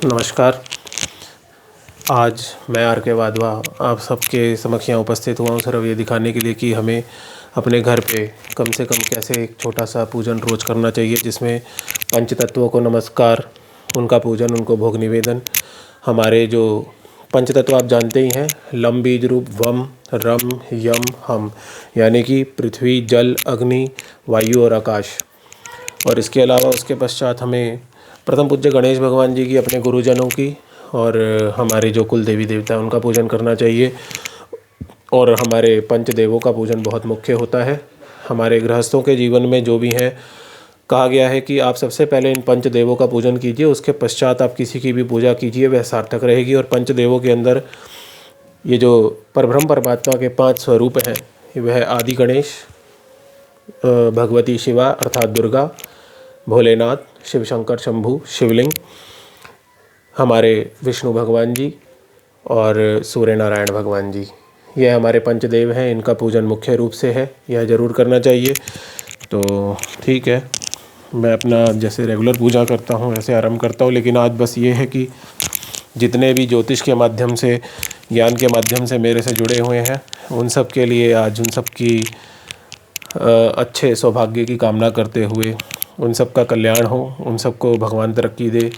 नमस्कार। आज मैं आर के वाधवा आप सबके समक्ष यहाँ उपस्थित हुआ हूँ सिर्फ ये दिखाने के लिए कि हमें अपने घर पे कम से कम कैसे एक छोटा सा पूजन रोज़ करना चाहिए, जिसमें पंच तत्वों को नमस्कार, उनका पूजन, उनको भोग निवेदन। हमारे जो पंच तत्व आप जानते ही हैं, लम बीज रूप वम रम यम हम, यानी कि पृथ्वी जल अग्नि वायु और आकाश। और इसके अलावा उसके पश्चात हमें प्रथम पूज्य गणेश भगवान जी की, अपने गुरुजनों की और हमारे जो कुल देवी देवता हैं उनका पूजन करना चाहिए। और हमारे पंचदेवों का पूजन बहुत मुख्य होता है हमारे गृहस्थों के जीवन में। जो भी हैं, कहा गया है कि आप सबसे पहले इन पंचदेवों का पूजन कीजिए, उसके पश्चात आप किसी की भी पूजा कीजिए, वह सार्थक रहेगी। और पंचदेवों के अंदर ये जो परब्रह्म परमात्मा के 5 स्वरूप हैं, वह आदि गणेश, भगवती शिवा अर्थात दुर्गा, भोलेनाथ, शिव शंकर शंभु शिवलिंग, हमारे विष्णु भगवान जी और सूर्य नारायण भगवान जी, यह हमारे पंचदेव हैं। इनका पूजन मुख्य रूप से है, यह ज़रूर करना चाहिए। तो ठीक है, मैं अपना जैसे रेगुलर पूजा करता हूँ वैसे आरंभ करता हूँ। लेकिन आज बस ये है कि जितने भी ज्योतिष के माध्यम से, ज्ञान के माध्यम से मेरे से जुड़े हुए हैं, उन सब के लिए आज उन सब की अच्छे सौभाग्य की कामना करते हुए, उन सब का कल्याण हो, उन सबको भगवान तरक्की दे,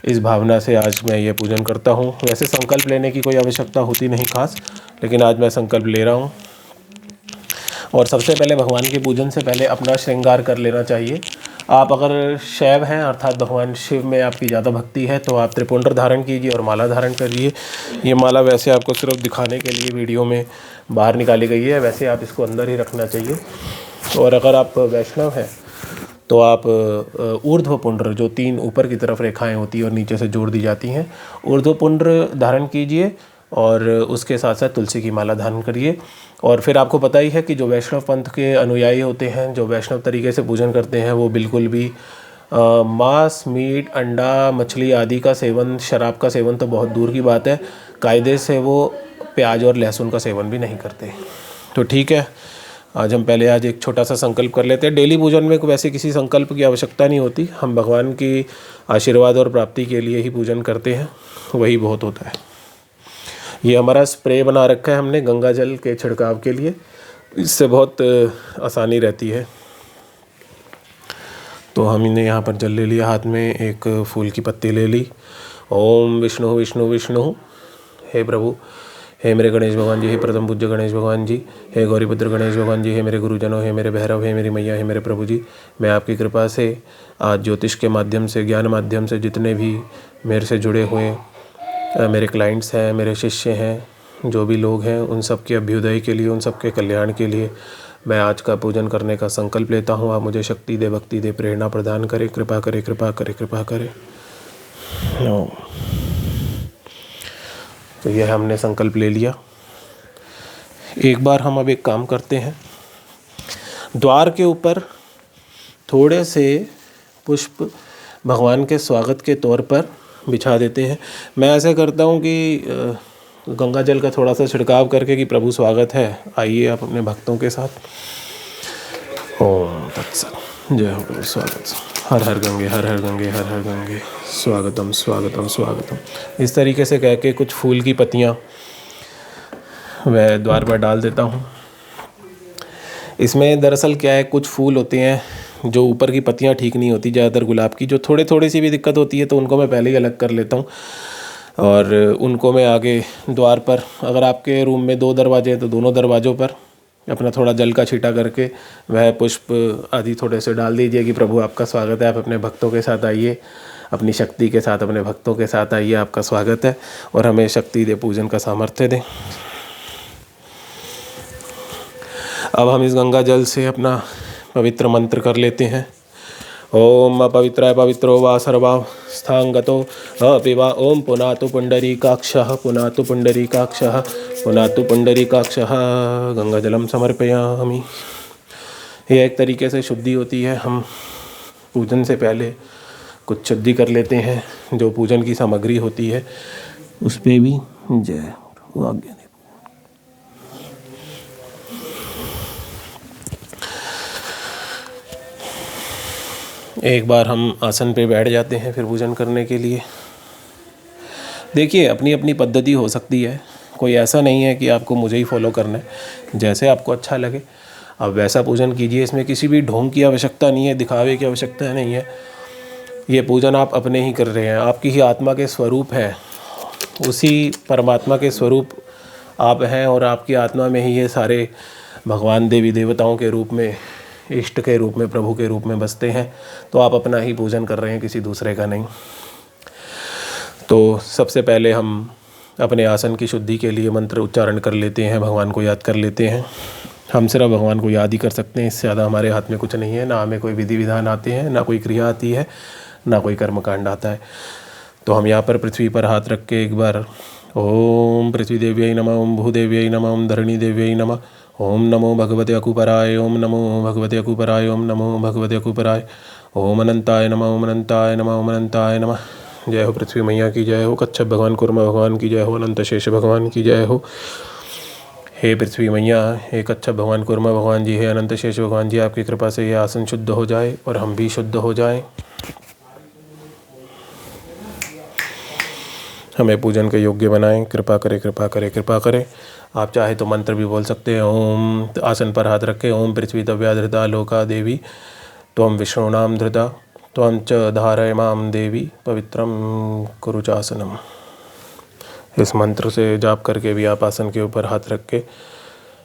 इस भावना से आज मैं ये पूजन करता हूँ। वैसे संकल्प लेने की कोई आवश्यकता होती नहीं खास, लेकिन आज मैं संकल्प ले रहा हूँ। और सबसे पहले भगवान के पूजन से पहले अपना श्रृंगार कर लेना चाहिए। आप अगर शैव हैं अर्थात भगवान शिव में आपकी ज़्यादा भक्ति है तो आप त्रिपुंड्र धारण कीजिए और माला धारण करिए। ये माला वैसे आपको सिर्फ दिखाने के लिए वीडियो में बाहर निकाली गई है, वैसे आप इसको अंदर ही रखना चाहिए। और अगर आप वैष्णव हैं तो आप ऊर्ध्व पुंड्र, जो 3 ऊपर की तरफ रेखाएं होती हैं और नीचे से जोड़ दी जाती हैं, ऊर्ध्व पुंड्र धारण कीजिए और उसके साथ साथ तुलसी की माला धारण करिए। और फिर आपको पता ही है कि जो वैष्णव पंथ के अनुयायी होते हैं, जो वैष्णव तरीके से पूजन करते हैं, वो बिल्कुल भी मांस, मीट, अंडा, मछली आदि का सेवन, शराब का सेवन तो बहुत दूर की बात है, कायदे से वो प्याज और लहसुन का सेवन भी नहीं करते। तो ठीक है, आज एक छोटा सा संकल्प कर लेते हैं। डेली पूजन में वैसे किसी संकल्प की आवश्यकता नहीं होती, हम भगवान की आशीर्वाद और प्राप्ति के लिए ही पूजन करते हैं, वही बहुत होता है। ये हमारा स्प्रे बना रखा है हमने गंगा जल के छिड़काव के लिए, इससे बहुत आसानी रहती है। तो हमने यहाँ पर जल ले लिया, हाथ में एक फूल की पत्ती ले ली। ओम विष्णु विष्णु विष्णु, हे प्रभु, हे मेरे गणेश भगवान जी, हे प्रथम पूज्य गणेश भगवान जी, हे गौरीपुत्र गणेश भगवान जी, हे मेरे गुरुजनों, हे मेरे भैरव, हे मेरी मैया, हे मेरे प्रभु जी, मैं आपकी कृपा से आज ज्योतिष के माध्यम से, ज्ञान माध्यम से जितने भी मेरे से जुड़े हुए मेरे क्लाइंट्स हैं, मेरे शिष्य हैं, जो भी लोग हैं, उन सब के अभ्युदय के लिए, उन सब के कल्याण के लिए मैं आज का पूजन करने का संकल्प लेता हूँ। आप मुझे शक्ति दे, भक्ति दे, प्रेरणा प्रदान करे, कृपा करे, कृपा करे, कृपा करे। तो यह हमने संकल्प ले लिया। एक बार हम अब एक काम करते हैं, द्वार के ऊपर थोड़े से पुष्प भगवान के स्वागत के तौर पर बिछा देते हैं। मैं ऐसे करता हूँ कि गंगा जल का थोड़ा सा छिड़काव करके कि प्रभु स्वागत है, आइए आप अपने भक्तों के साथ। ओम तत्सत, जय हो प्रभु, स्वागत, हर हर गंगे, हर हर गंगे, हर हर गंगे, स्वागतम स्वागतम स्वागतम। इस तरीके से कह के कुछ फूल की पत्तियाँ वह द्वार पर डाल देता हूँ। इसमें दरअसल क्या है, कुछ फूल होते हैं जो ऊपर की पत्तियाँ ठीक नहीं होती, ज़्यादातर गुलाब की जो थोड़ी सी भी दिक्कत होती है तो उनको मैं पहले ही अलग कर लेता हूँ और उनको मैं आगे द्वार पर, अगर आपके रूम में 2 दरवाजे हैं तो दोनों दरवाज़ों पर अपना थोड़ा जल का छींटा करके वह पुष्प आदि थोड़े से डाल दीजिए कि प्रभु आपका स्वागत है, आप अपने भक्तों के साथ आइए, अपनी शक्ति के साथ अपने भक्तों के साथ आइए, आपका स्वागत है और हमें शक्ति दे, पूजन का सामर्थ्य दें। अब हम इस गंगा जल से अपना पवित्र मंत्र कर लेते हैं। ओम अपवित्राय पवित्रो वा सर्वावस्थांगतो अपिवा, ओम पुनातु पुंडरीकाक्षः, पुनातु पुंडरीकाक्षः, पुनातु पुंडरीकाक्षः, गंगा जलम समर्पयामि। यह एक तरीके से शुद्धि होती है। हम पूजन से पहले कुछ शुद्धि कर लेते हैं, जो पूजन की सामग्री होती है उस पर भी जय आज्ञा। एक बार हम आसन पे बैठ जाते हैं फिर पूजन करने के लिए। देखिए, अपनी अपनी पद्धति हो सकती है, कोई ऐसा नहीं है कि आपको मुझे ही फॉलो करना है, जैसे आपको अच्छा लगे आप वैसा पूजन कीजिए। इसमें किसी भी ढोंग की आवश्यकता नहीं है, दिखावे की आवश्यकता नहीं है। ये पूजन आप अपने ही कर रहे हैं, आपकी ही आत्मा के स्वरूप है, उसी परमात्मा के स्वरूप आप हैं और आपकी आत्मा में ही ये सारे भगवान देवी देवताओं के रूप में, इष्ट के रूप में, प्रभु के रूप में बसते हैं। तो आप अपना ही पूजन कर रहे हैं, किसी दूसरे का नहीं। तो सबसे पहले हम अपने आसन की शुद्धि के लिए मंत्र उच्चारण कर लेते हैं, भगवान को याद कर लेते हैं। हम सिर्फ भगवान को याद ही कर सकते हैं, इससे ज़्यादा हमारे हाथ में कुछ नहीं है। ना हमें कोई विधि विधान आते हैं, ना कोई क्रिया आती है, ना कोई कर्मकांड आता है। तो हम यहाँ पर पृथ्वी पर हाथ रख के एक बार ओम पृथ्वी देव्यै नमः, ओम भूदेव्यै नमः, ओम धरणी देव्यै नमः, ओम नमो भगवते अकुपराय, ओम नमो भगवते अकुपराय, ओम नमो भगवते अकुपराय, ओम अनंताय नमः, ओम अनंताय नमः, ओम अनंताय नमः। जय हो पृथ्वी मैया की जय हो, कच्छप भगवान कुर्मा भगवान की जय हो, अनंत शेष भगवान की जय हो। हे पृथ्वी मैया, हे कच्छप भगवान कुर्मा भगवान जी, हे अनंत शेष भगवान जी, आपकी कृपा से ये आसन शुद्ध हो जाए और हम भी शुद्ध हो जाएं। हमें पूजन के योग्य बनाएं, कृपा करें, कृपा करें, कृपा करें। आप चाहे तो मंत्र भी बोल सकते हैं। ओम, आसन पर हाथ रखें। ओम पृथ्वी तव्या धृता लोका देवी त्वं विष्णुनाम धृता त्वं च धारयमाम देवी पवित्रम कुरु चासनम। इस मंत्र से जाप करके भी आप आसन के ऊपर हाथ रख के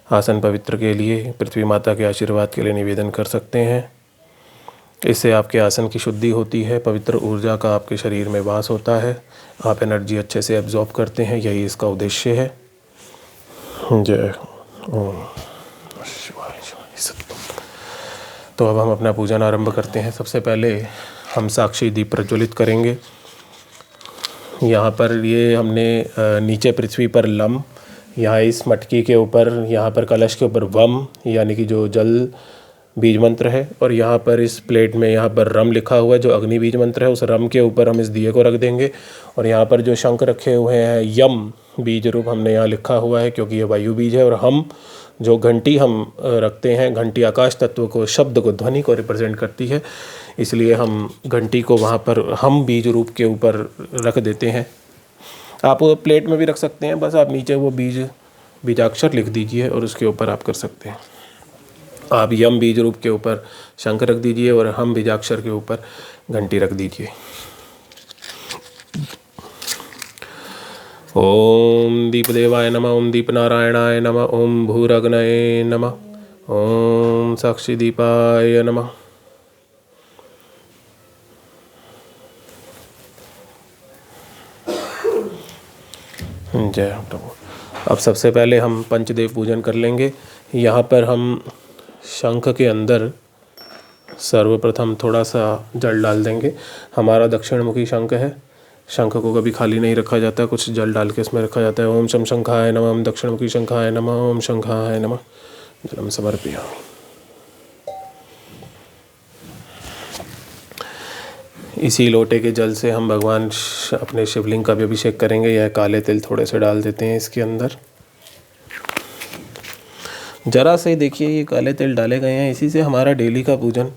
आसन पवित्र के लिए, पृथ्वी माता के आशीर्वाद के लिए निवेदन कर सकते हैं। इससे आपके आसन की शुद्धि होती है, पवित्र ऊर्जा का आपके शरीर में वास होता है, आप एनर्जी अच्छे से एब्जॉर्ब करते हैं, यही इसका उद्देश्य है। जय ओम शिवाय शिवाय सत्य। तो अब हम अपना पूजन आरंभ करते हैं। सबसे पहले हम साक्षी दीप प्रज्वलित करेंगे। यहाँ पर ये हमने नीचे पृथ्वी पर लम, यहाँ इस मटकी के ऊपर, यहाँ पर कलश के ऊपर वम यानी कि जो जल बीज मंत्र है, और यहाँ पर इस प्लेट में यहाँ पर रम लिखा हुआ है जो अग्नि बीज मंत्र है। उस रम के ऊपर हम इस दिए को रख देंगे। और यहाँ पर जो शंख रखे हुए हैं यम बीज रूप हमने यहाँ लिखा हुआ है, क्योंकि ये वायु बीज है। और हम जो घंटी हम रखते हैं, घंटी आकाश तत्व को, शब्द को, ध्वनि को रिप्रेजेंट करती है, इसलिए हम घंटी को वहाँ पर हम बीज रूप के ऊपर रख देते हैं। आप प्लेट में भी रख सकते हैं, बस आप नीचे वो बीजाक्षर लिख दीजिए और उसके ऊपर आप कर सकते हैं। आप यम बीज रूप के ऊपर शंख रख दीजिए और हम बीजाक्षर के ऊपर घंटी रख दीजिए। ओम दीपदेवाय नमः, ओम दीपनारायणाय नमः, ओम भूरग्नये नमः, ओम साक्षी दीपाय नमः। जय प्रभु। अब सबसे पहले हम पंचदेव पूजन कर लेंगे। यहाँ पर हम शंख के अंदर सर्वप्रथम थोड़ा सा जल डाल देंगे। हमारा दक्षिण मुखी शंख है, शंख को कभी खाली नहीं रखा जाता, कुछ जल डाल के इसमें रखा जाता है। ओम शम शंखाय नमः, ओम दक्षिण मुखी शंखाय नमः, ओम शंखाय नमः। जलम समर्पयामि। इसी लोटे के जल से हम भगवान अपने शिवलिंग का भी अभिषेक करेंगे। यह काले तिल थोड़े से डाल देते हैं इसके अंदर, जरा से। देखिए ये काले तिल डाले गए हैं, इसी से हमारा डेली का पूजन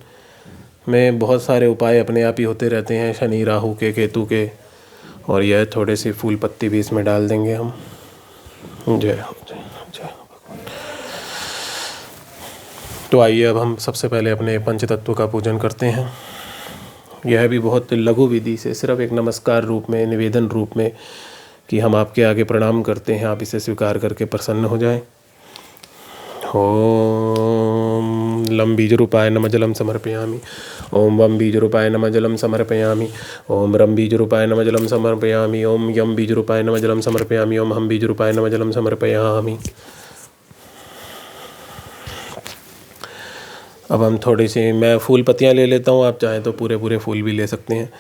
में बहुत सारे उपाय अपने आप ही होते रहते हैं, शनि राहु के, केतु के। और यह थोड़े सी फूल पत्ती भी इसमें डाल देंगे हम। जय जय जय। तो आइए अब हम सबसे पहले अपने पंचतत्व का पूजन करते हैं। यह भी बहुत लघु विधि से, सिर्फ एक नमस्कार रूप में, निवेदन रूप में कि हम आपके आगे प्रणाम करते हैं, आप इसे स्वीकार करके प्रसन्न हो जाएं। ओम लम बीजरूपाय नमः जलम समर्पयामि। ओम वम बीजरूपाय नमः जलम समर्पयामि। ओम रम बीजरूपाय नमः जलम समर्पयामि। ओम यम बीजरूपाय नमः जलम समर्पयामि। ओम हम बीजरूपाय नमः जलम समर्पयामि। अब हम थोड़ी सी, मैं फूल पत्तियाँ ले लेता हूँ, आप चाहें तो पूरे पूरे फूल भी ले सकते हैं।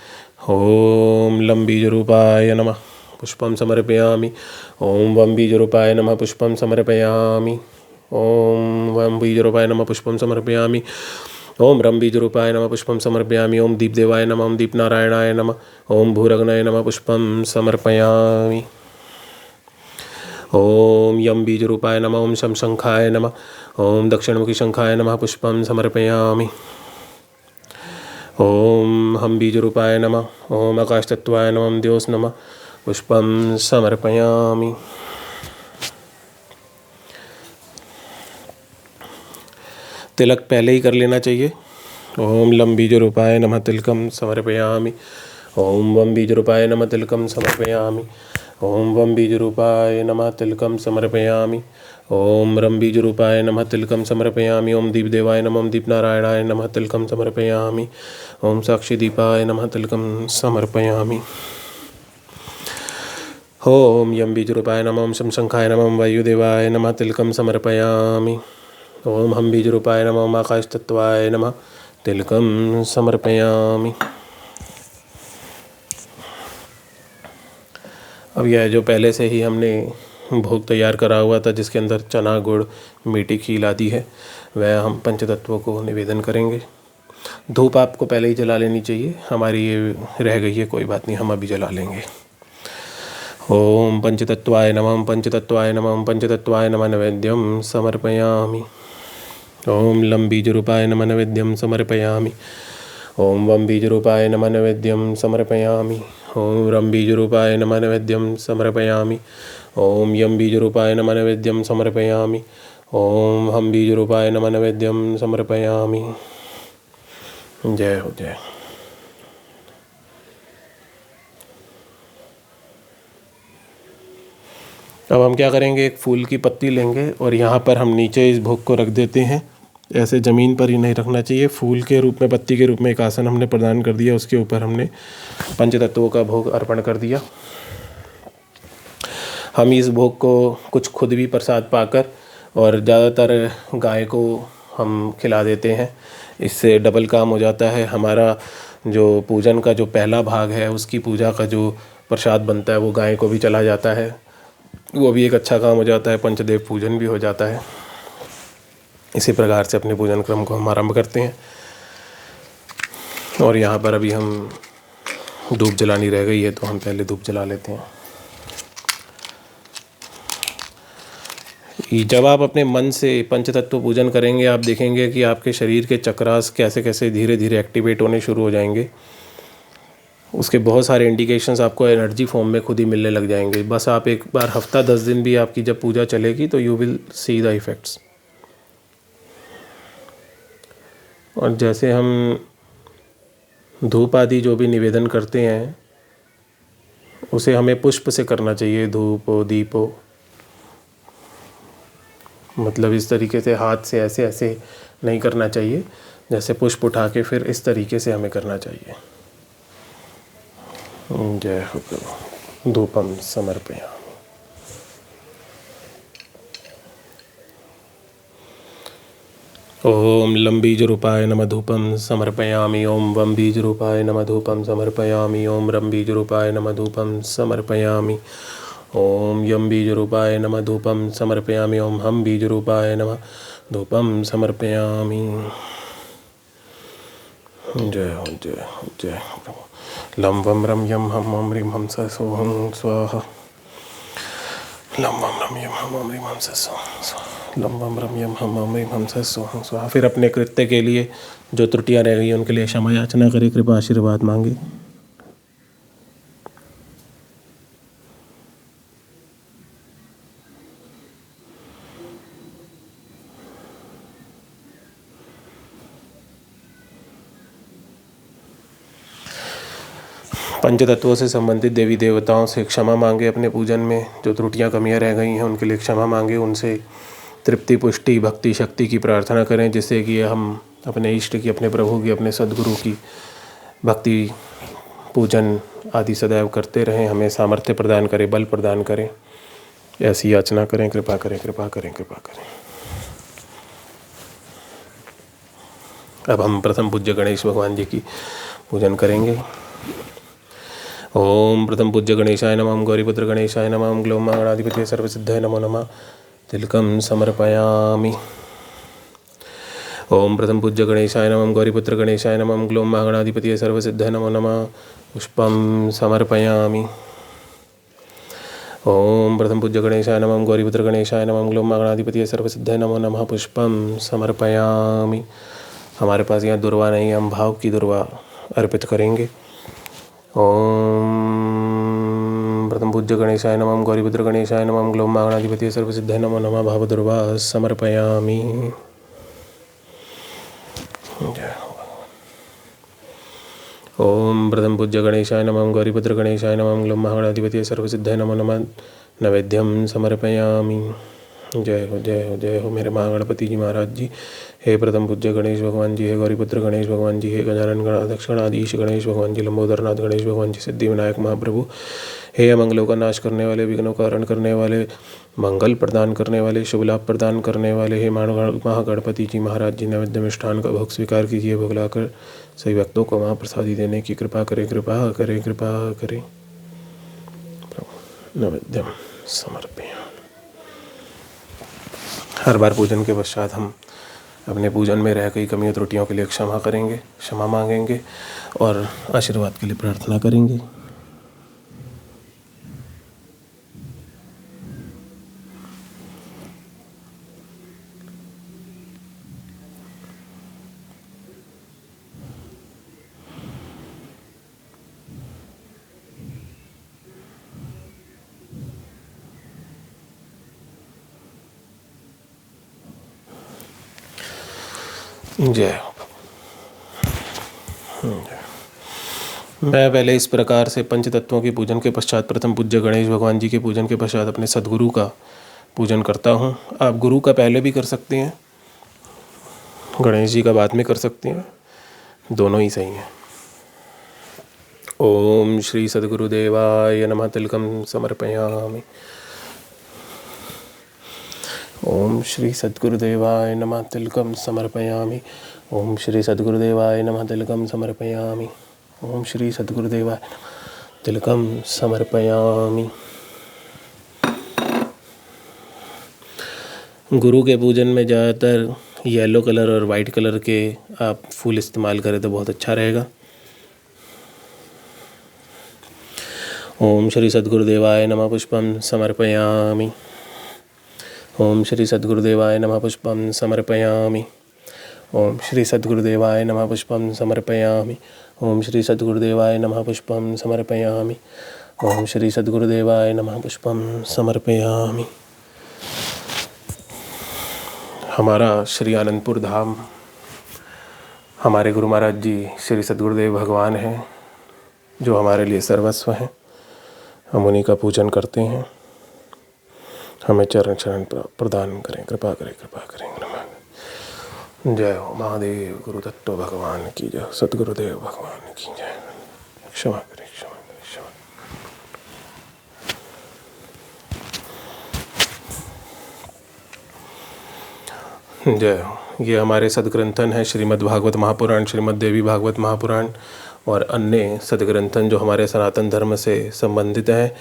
ओम लम बीजरूपाय नमः पुष्पम समर्पयामि। ओम वम बीजरूपाय नमः पुष्पम समर्पयामि। ओम वम बीजरूपाय नमः पुष्पम समर्पयामि। ओम रम बीजरूपाय नमः पुष्पम समर्पयामि। ओम दीपदेवाय नमः, ओम दीपनारायणाय नमः, ओम भूरग्नये नमः पुष्पम समर्पयामि। ओम यम बीजरूपाय नमः, ओम शम शंखाय नमः, ओम दक्षिणमुखी शंखाय नमः पुष्पम समर्पयामि। ओम हम बीजरूपाय नमः, ओम आकाशतत्वाय नमः, ओम द्योस नमः, पुष्पं समर्पयामि। तिलक पहले ही कर लेना चाहिए। ओम लं बीजरूपाय नमः तिलकं समर्पयामि। ओम वं बीजरूपाय नमः तिलकं समर्पयामि। ओम वं बीजरूपाय नमः तिलकं समर्पयामि। ओम रं बीजरूपाय नमः तिलकं समर्पयामि। ओम दीपदेवाय नमः। ओम दीपनारायणाय नमः तिलकं समर्पयामि। ओम साक्षीदीपाय नमः तिलकं समर्पयामि। ओम यं बीजरूपाय नमः। ओम शं शंखाय नमः। ओम वायुदेवाय नमः तिलकं समर्पयामि। ओम हम बीजरूपाय नमः। ओम आकाशतत्वाय नमः तिलकं समर्पयामि। अब यह जो पहले से ही हमने भोग तैयार करा हुआ था, जिसके अंदर चना, गुड़, मीठी खील आदि है, वह हम पंचतत्वों को निवेदन करेंगे। धूप आपको पहले ही जला लेनी चाहिए। हमारी ये रह गई है, कोई बात नहीं, हम अभी जला लेंगे। ओम पंचतत्वाय नमः। पंचतत्वाय नमः। पंचतत्वाय नमः नैवेद्यं समर्पयामि। ओम लं बीजरूपाय नमः नैवेद्यं समर्पयामि। ओम वं बीजरूपाय नमः नैवेद्यं समर्पयामि। ओम रं बीजरूपाय नमः नैवेद्यं समर्पयामि। ओम यं बीजरूपाय नमः नैवेद्यं समर्पयामि। ओम हम बीजरूपाय नमः नैवेद्यं समर्पयामि। जय हो जय। अब हम क्या करेंगे, एक फूल की पत्ती लेंगे और यहाँ पर हम नीचे इस भोग को रख देते हैं। ऐसे ज़मीन पर ही नहीं रखना चाहिए। फूल के रूप में, पत्ती के रूप में एक आसन हमने प्रदान कर दिया, उसके ऊपर हमने पंचतत्वों का भोग अर्पण कर दिया। हम इस भोग को कुछ खुद भी प्रसाद पाकर और ज़्यादातर गाय को हम खिला देते हैं। इससे डबल काम हो जाता है। हमारा जो पूजन का जो पहला भाग है, उसकी पूजा का जो प्रसाद बनता है, वो गाय को भी चला जाता है। वो भी एक अच्छा काम हो जाता है। पंचदेव पूजन भी हो जाता है। इसी प्रकार से अपने पूजन क्रम को हम आरंभ करते हैं। और यहाँ पर अभी हम धूप जलानी रह गई है, तो हम पहले धूप जला लेते हैं। जब आप अपने मन से पंचतत्व पूजन करेंगे, आप देखेंगे कि आपके शरीर के चक्रास कैसे कैसे धीरे धीरे एक्टिवेट होने शुरू हो जाएंगे। उसके बहुत सारे इंडिकेशंस आपको एनर्जी फॉर्म में खुद ही मिलने लग जाएंगे। बस आप एक बार हफ्ता 10 दिन भी आपकी जब पूजा चलेगी, तो you will see the effects. और जैसे हम धूप आदि जो भी निवेदन करते हैं, उसे हमें पुष्प से करना चाहिए। धूप हो, दीप हो, मतलब इस तरीके से हाथ से ऐसे ऐसे नहीं करना चाहिए। जैसे पुष्प उठा के फिर इस तरीके से हमें करना चाहिए। जय हो प्रभु। धूपम समर्पयामि। ओम लं बीजरूपाय नमः धूपं समर्पयामि। ओम वं बीजरूपाय नमः धूपं समर्पयामि। ओम रं बीजरूपाय नमः धूपं समर्पयामि। ओम यं बीजरूपाय नमः धूपं समर्पयामि। ओम हम बीजरूपाय नमः धूपं समर्पयामि। जय हो जय हो जय हो। लं वं रं यं हम ओम ह्रीं हम स सोहं स्वाहा। लं वं रं यं हम ओम ह्रीं हम स सोहं स्वाहा। लं वं रं यं हम ओम ह्रीं हम स सोहं स्वाहा। फिर अपने कृत्य के लिए जो त्रुटियां रह गई उनके लिए क्षमा याचना करें, कृपा आशीर्वाद मांगे। पंचतत्वों से संबंधित देवी देवताओं से क्षमा मांगे। अपने पूजन में जो त्रुटियां कमियां रह गई हैं, उनके लिए क्षमा मांगे। उनसे तृप्ति, पुष्टि, भक्ति, शक्ति की प्रार्थना करें, जिससे कि हम अपने इष्ट की, अपने प्रभु की, अपने सद्गुरु की भक्ति, पूजन आदि सदैव करते रहें। हमें सामर्थ्य प्रदान करें, बल प्रदान करें। ऐसी याचना करें। कृपा करें, कृपा करें, कृपा करें। अब हम प्रथम पूज्य गणेश भगवान जी की पूजन करेंगे। ओम प्रथम पूज्य गणेशाय नमः। ओम गौरीपुत्र गणेशाय नमः। ओम ग्लोम गणाधिपतये सर्वसिद्धये नमो नमः। तिलकं समर्पयामि। ओम प्रथम पूज्य गणेशाय नमः। ओम गौरीपुत्र गणेशाय नमः। ओम ग्लोम गणाधिपतये सर्वसिद्धये नमो नमः। पुष्पं समर्पयामि। ओम प्रथम पूज्य गणेशाय नमः। ओम गौरीपुत्र गणेशाय नमः। ओम ग्लोम गणाधिपतये सर्वसिद्धये नमो नमः। पुष्पं समर्पयामि। हमारे पास यहाँ दुर्वा नहीं है, हम भाव की दुर्वा अर्पित करेंगे। ओम प्रथम पूज्य गणेशाय नमः गौरीपुत्र गणेशाय नमः ग्लोम मागणाधिपति सर्वसिद्धाय नमो नमः भावदुर्वा समर्पयामि। ओम प्रथम पूज्य गणेशाय नमः गौरीपुत्र गणेशाय नमः ग्लोम मागणाधिपति सर्वसिद्धाय नमो नमः नैवेद्यम समर्पयामि। जय हो मेरे महागणपति जी महाराज जी। हे प्रथम पूज्य गणेश भगवान जी, हे गौरीपुत्र गणेश भगवान जी, हे गजानन गणाध्यक्ष गणाधीश गणेश भगवान जी, लंबोदरनाथ गणेश भगवान जी, सिद्धि विनायक महाप्रभु, हे अमंगलों का नाश करने वाले, विघ्नों का हरण करने वाले, मंगल प्रदान करने वाले, शुभ लाभ प्रदान करने वाले, हे महागणपति जी महाराज जी, नैवेद्य मिष्ठान का भोग स्वीकार कीजिए। भोग लाकर सभी भक्तों को महाप्रसादी देने की कृपा करें, कृपा करें, कृपा करें। नैवेद्यम समर्पयामि। हर बार पूजन के पश्चात हम अपने पूजन में रह गई कमियों त्रुटियों के लिए क्षमा करेंगे, क्षमा मांगेंगे और आशीर्वाद के लिए प्रार्थना करेंगे। जय हो। मैं पहले इस प्रकार से पंच तत्वों के पूजन के पश्चात प्रथम पूज्य गणेश भगवान जी के पूजन के पश्चात अपने सदगुरु का पूजन करता हूँ। आप गुरु का पहले भी कर सकते हैं, गणेश जी का बाद में कर सकते हैं, दोनों ही सही हैं। ओम श्री सद्गुरुदेवाय नमः तिलकम समर्पयामि। ओम श्री सद्गुरुदेवाय नमः तिलकम समर्पयामि। ओम श्री सद्गुरुदेवाय नमः तिलकम समर्पयामि। ओम श्री सद्गुरुदेवाय तिलकम समर्पयामि। गुरु के पूजन में ज़्यादातर येलो कलर और वाइट कलर के आप फूल इस्तेमाल करें तो बहुत अच्छा रहेगा। ओम श्री सद्गुरुदेवाय नमः पुष्पम समर्पयामि। ओम श्री सद्गुरुदेवाय नमः पुष्पम समर्पयामि। ओम श्री सद्गुरुदेवाय नमः पुष्पम समर्पयामि। ओम श्री सद्गुरुदेवाय नमः पुष्पम समर्पयामि। ओम श्री सद्गुरुदेवाय नमः पुष्पम समर्पयामि। हमारा श्री आनंदपुर धाम, हमारे गुरु महाराज जी श्री सद्गुरुदेव भगवान हैं, जो हमारे लिए सर्वस्व हैं। हम उन्हीं का पूजन करते हैं। हमें चरण चरण प्रदान करें, कृपा करें, कृपा करें। जय हो महादेव गुरु तत्व भगवान की जय, सद्गुरुदेव भगवान की जय। क्षमा करें, क्षमा करें, क्षमा। जय हो। ये हमारे सदग्रंथन है श्रीमद् भागवत महापुराण, श्रीमद् देवी भागवत महापुराण और अन्य सदग्रंथन जो हमारे सनातन धर्म से संबंधित हैं।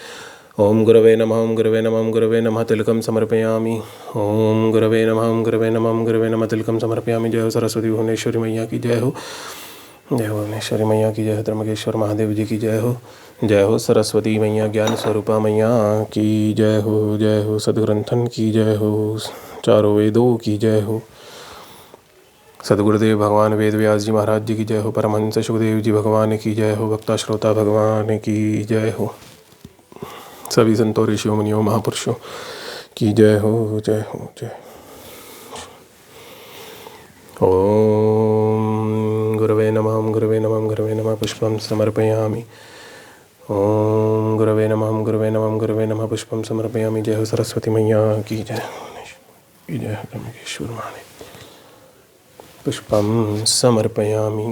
ओम गुरवे नमः, ओम गुरवे नमः, ओम गुरवे नमः तिलकम समर्पयामि। ओम गुरवे नमः, ओम गुरवे नमः, ओम गुरवे नमः तिलकम समर्पयामि। जय हो सरस्वती भुवनेश्वरी मैया की जय हो। जय हो भुवनेश्वरी मैया की जय हो। त्र्यंबकेश्वर महादेव जी की जय हो। जय हो सरस्वती मैया ज्ञान स्वरूपा मैया की जय हो। जय हो सदग्रंथन की जय हो। चारों वेदों की जय हो। सद्गुरुदेव भगवान वेद व्यास जी महाराज जी की जय हो। परमहंस सुखदेव जी भगवान की जय हो। भक्ता श्रोता भगवान की जय हो। सभी संतों ऋषियों मुनियों महापुरुषों की जय हो। जय हो, जय। ओम गुरवे नमः, ओम गुरवे नमः, ओम गुरवे नमः पुष्पम समर्पयामि। ओम गुरवे नमः, ओम गुरवे नमः, ओम गुरवे नमः पुष्पम समर्पयामि। जय हो सरस्वती मैया की जय की जय हो। त्र्यंबकेश्वर महादेव पुष्पम समर्पयामि।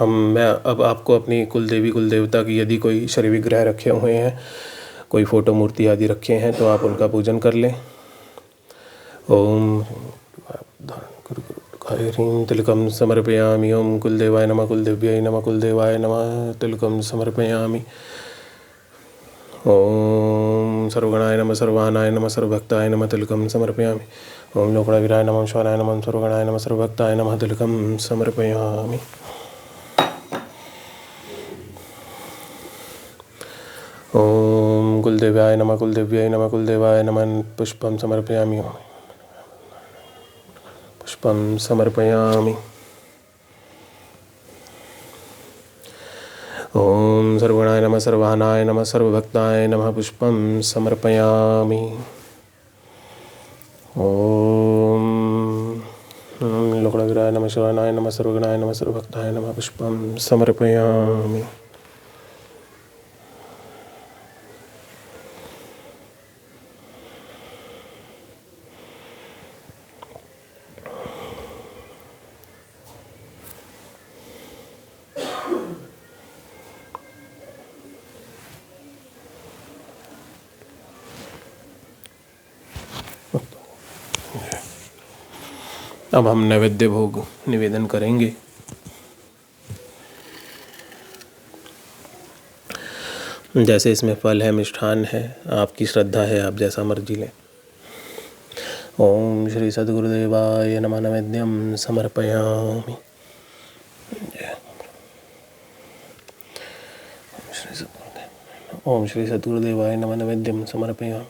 मैं अब आपको अपनी कुल देवी कुल देवता की यदि कोई शरीर विग्रह रखे हुए हैं, कोई फ़ोटो मूर्ति आदि रखे हैं तो आप उनका पूजन कर लें। ओम ह्रीं तिलकम समर्पयामि। ओम कुलदेवाय नमः, कुलदेव्यै नमः, कुलदेवाय नमः तिलकम समर्पयामि। ओम सर्वगणाय नमः, सर्वानाय नमः, सर्वभक्ताय नमः तिलकम समर्पयामि। ओम लोकणावीराय नमः, श्वराय नमः, सर्वगणाय नमः, सर्वभक्ताय नमः तिलकम समर्पयामि। ओम कुलदेव्याय नमः, कुलदेव्यै नमः, कुलदेवाय नमः पुष्पम समर्पयामि। पुष्पं समर्पयामि। ओम सर्वगणाय नमः सर्वहानाय नमः सर्वभक्ताय नमः पुष्पं समर्पयामि। ओम लोकनाथाय नमः शिवाय नमः सर्वगणाय नमः सर्वभक्ताय नमः पुष्पं समर्पयामि। अब हम नैवेद्य भोग निवेदन करेंगे। जैसे इसमें फल है, मिष्ठान है, आपकी श्रद्धा है, आप जैसा मर्जी लें। ओम श्री सद्गुरुदेवाय नमः नैवेद्यम समर्पयामि। ओम श्री सद्गुरुदेवाय नमः नैवेद्यम समर्पयामि।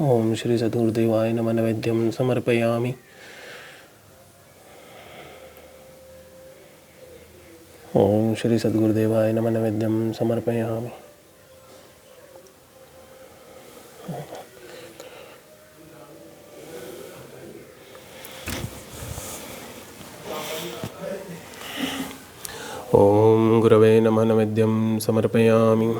ओम श्री सद्गुरुदेवाय नमः नैवेद्यम समर्पयामि। ओम श्री सद्गुरुदेवाय नमः नैवेद्यम समर्पयामि। ओम गुरवे नमः नैवेद्यम समर्पयामि।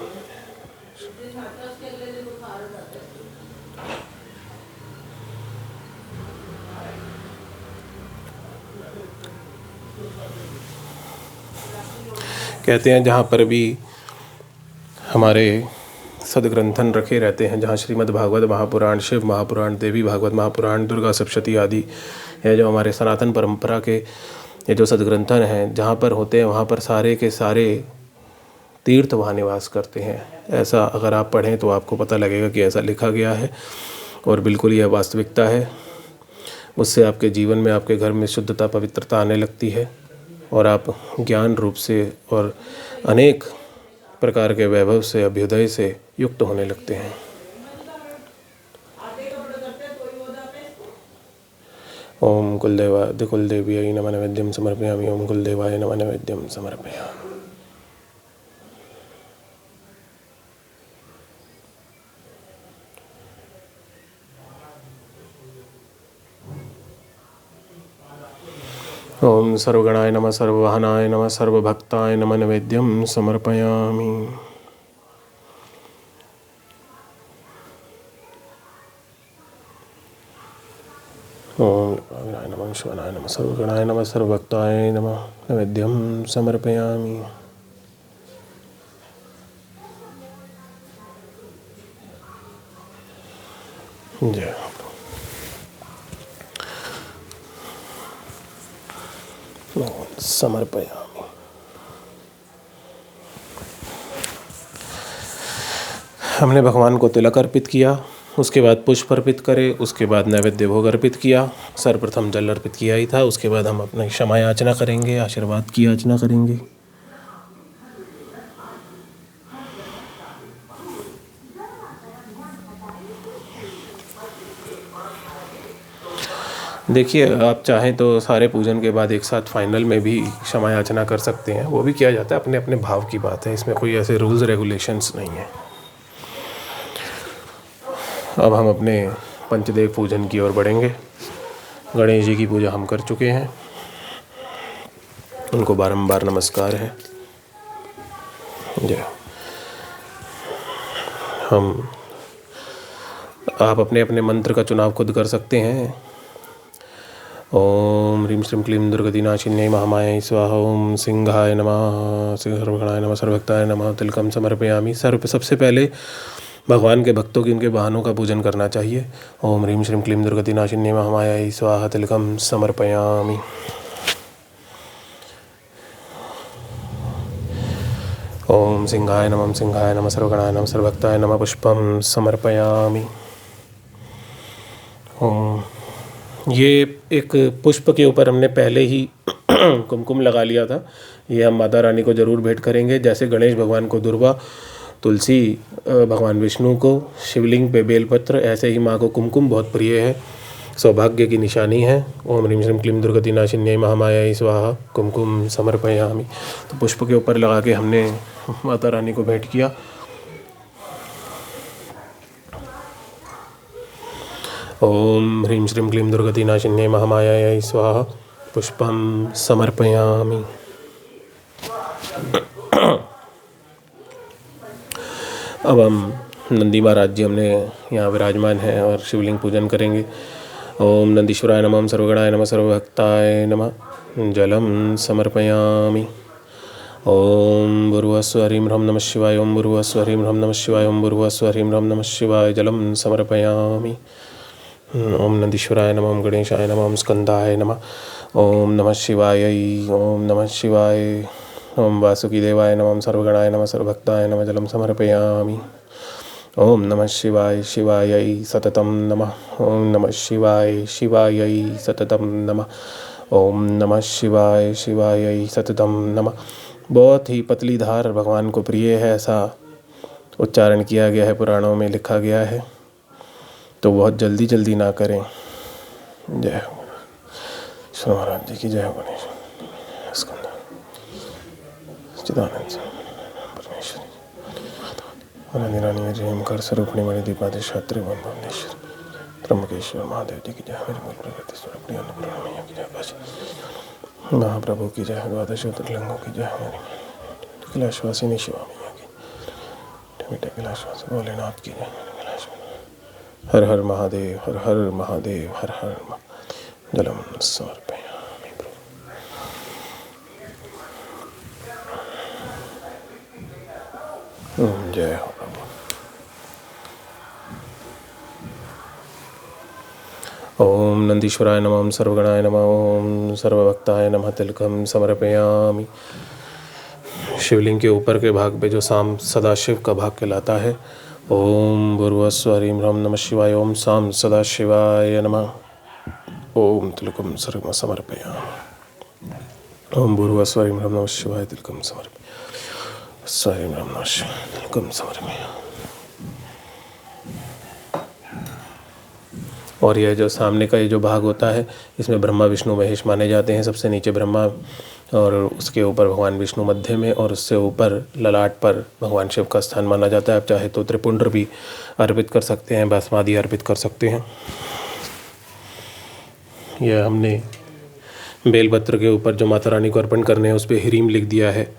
कहते हैं जहाँ पर भी हमारे सदग्रंथन रखे रहते हैं, जहाँ श्रीमद् भागवत महापुराण, शिव महापुराण, देवी भागवत महापुराण, दुर्गा सप्तशती आदि है जो हमारे सनातन परंपरा के ये जो सदग्रंथन हैं जहाँ पर होते हैं, वहाँ पर सारे के सारे तीर्थ वहाँ निवास करते हैं। ऐसा अगर आप पढ़ें तो आपको पता लगेगा कि ऐसा लिखा गया है और बिल्कुल यह वास्तविकता है। उससे आपके जीवन में, आपके घर में शुद्धता, पवित्रता आने लगती है और आप ज्ञान रूप से और अनेक प्रकार के वैभव से, अभ्युदय से युक्त होने लगते हैं। ओम कुलदेवाय नमः नैवेद्यम समर्पयामि। ओम कुलदेवाय नमः नैवेद्यम समर्पयामि। ओम सर्वगणाय नमः सर्ववाहनाय नमः सर्वभक्ताय नमः नैवेद्यम समर्पयामि। ओम नमः शिवाय नमः सर्वगणाय नमः सर्वभक्ताय नमः नैवेद्यम समर्पयामि। जय समर्पयामि। हमने भगवान को तिलक अर्पित किया, उसके बाद पुष्प अर्पित करे, उसके बाद नैवेद्य भोग अर्पित किया, सर्वप्रथम जल अर्पित किया ही था। उसके बाद हम अपनी क्षमा याचना करेंगे, आशीर्वाद की याचना करेंगे। देखिए, आप चाहें तो सारे पूजन के बाद एक साथ फाइनल में भी क्षमा याचना कर सकते हैं, वो भी किया जाता है, अपने अपने भाव की बात है, इसमें कोई ऐसे रूल्स रेगुलेशंस नहीं है। अब हम अपने पंचदेव पूजन की ओर बढ़ेंगे। गणेश जी की पूजा हम कर चुके हैं, उनको बारंबार नमस्कार है। जय। आप अपने अपने मंत्र का चुनाव खुद कर सकते हैं। ओम ह्रीं श्रीं क्लीं दुर्गतिनाशिन्यै महामायै स्वाहा। ओम सिंहाय नमः, सर्वगणाय नमः, सर्वभक्ताय नमः, तिलकम समर्पयामि। सबसे पहले भगवान के भक्तों की, उनके वाहनों का पूजन करना चाहिए। ओम ह्रीं श्रीं क्लीं दुर्गतिनाशिन्यै महामायै स्वाहा, तिलकम समर्पयामि। ओम सिंहाय नमः, सर्वगणाय नमः, सर्वभक्ताय नमः, पुष्पम समर्पयामि। ओम ये एक पुष्प के ऊपर हमने पहले ही कुमकुम लगा लिया था, ये हम माता रानी को ज़रूर भेंट करेंगे। जैसे गणेश भगवान को दुर्वा, तुलसी भगवान विष्णु को, शिवलिंग पे बेलपत्र, ऐसे ही माँ को कुमकुम बहुत प्रिय है, सौभाग्य की निशानी है। ओम ह्रीं श्रीं क्लीं दुर्गति नाशिन्यै महामायायै स्वाहा कुमकुम समर्पयामि। तो पुष्प के ऊपर लगा के हमने माता रानी को भेंट किया। ओम ह्रीं श्रीं क्लीं दुर्गति नाशिन्यै महामायायै स्वाहा पुष्पम समर्पयामि। अब हम नंदी महाराज जी हमने यहाँ विराजमान हैं और शिवलिंग पूजन करेंगे। ओम नंदीश्वराय नमः, ओम सर्वगणाय नमः, सर्वभक्ताय नमः। जलम समर्पयामि। ओम भूर्भुवस्सुः हरिं ह्रौं नमः शिवाय, ओम भूर्भुवस्सुः हरिं ह्रौं नमः शिवाय, ओम भूर्भुवस्सुः हरिं ह्रौं नमः शिवाय। जलम समर्पयामि। ओम नंदीश्वराय नमः, ओम गणेशाय नमः, ओम स्कंदाय नमः, ओम नमः शिवाय, ओम नमः शिवाय। ओम वासुकी देवाय नमः, ओम सर्वगणाय नमः, सर्वभक्ताय नमः। जलम समर्पयामि। ओम नमः शिवाय, शिवाय सततं नमः। ओम नमः शिवाय, शिवाय सततं नमः। ओम नमः शिवाय, शिवाय सततं नमः। बहुत ही पतली धार भगवान को प्रिय है, ऐसा उच्चारण किया गया है, पुराणों में लिखा गया है, तो बहुत जल्दी जल्दी ना करें। जय हो श्री महाराज जी की जय हो। गणेश स्कंद चिदानंद परमेश्वरी रानी जय ओंकार स्वरूपिणी मणि दीपादि शास्त्री भुवनेश्वर त्र्यंबकेश्वर महादेव जी की जय। मेरी मूल प्रकृति स्वरूपिणी अन्नपूर्णा मैया की जय। काशी महाप्रभु की जय। द्वादश ज्योतिर्लिंगों की जय। मेरी कैलाशवासिनी शिवा मैया की। बेटा कैलाशवासी भोलेनाथ की जय। हर हर महादेव, हर हर महादेव, हर हर जलम समर्पयामि। जय हो प्रभु। ओम नंदीश्वराय नमः, ओम सर्वगणाय नमः, ओम सर्वभक्ताय नमः। तिलकम समर्पयामि। शिवलिंग के ऊपर के भाग पे जो साम सदाशिव का भाग कहलाता है। ओम भूर्भुवस्सुः हरिं ह्रौं नमः शिवाय, ओम साम सदाशिवाय नमः। ओम तिलकम सर्व समर्पयामि। ओम भूर्भुवस्सुः हरिं ह्रौं नमः शिवाय, तिलकम समर्पयामि। हरिं ह्रौं नमः शिवाय, तिलकम समर्पयामि। और यह जो सामने का ये जो भाग होता है, इसमें ब्रह्मा विष्णु महेश माने जाते हैं। सबसे नीचे ब्रह्मा और उसके ऊपर भगवान विष्णु मध्य में, और उससे ऊपर ललाट पर भगवान शिव का स्थान माना जाता है। आप चाहे तो त्रिपुंड्र भी अर्पित कर सकते हैं, भस्मादि अर्पित कर सकते हैं। यह हमने बेलपत्र के ऊपर जो माता रानी को अर्पण करने हैं उस पर ह्रीम लिख दिया है